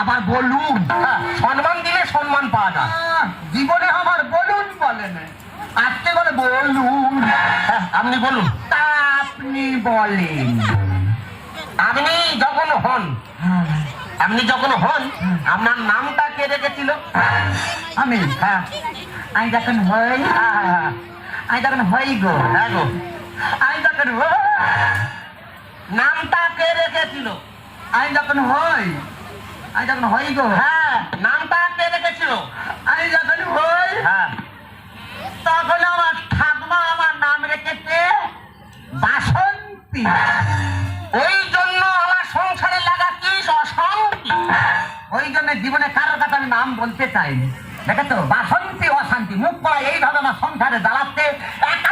আবার বলুন। সম্মান দিলে সম্মান পাওয়া যায়। জীবনে আমার বলুন বলে না, আজকে বলে বলুন। আপনি বলুন। তা আপনি বলেন। আপনি যখন হন আপনার নামটা কে রেখেছিল? আমি আমি যখন হই আমি যখন হই গো, হ্যাঁ গো, আমি যখন হই, নামটা কে রেখেছিল? আমি যখন হই গো, হ্যাঁ, নামটা কে রেখেছিল? আমি যখন হই হ্যাঁ, তখন আমার ঠাকুমা আমার নাম রেখেছে বাসন্তী। ওই জন্য আমার সংসারে লাগাচ্ছিস অশান্তি। ওই জন্য জীবনে কারোর কাছে আমি নাম বলতে চাইনি। দেখে তো, বাসন্তী অশান্তি মুখ পড়া এইভাবে আমার সংসারে জ্বালাচ্ছে। একা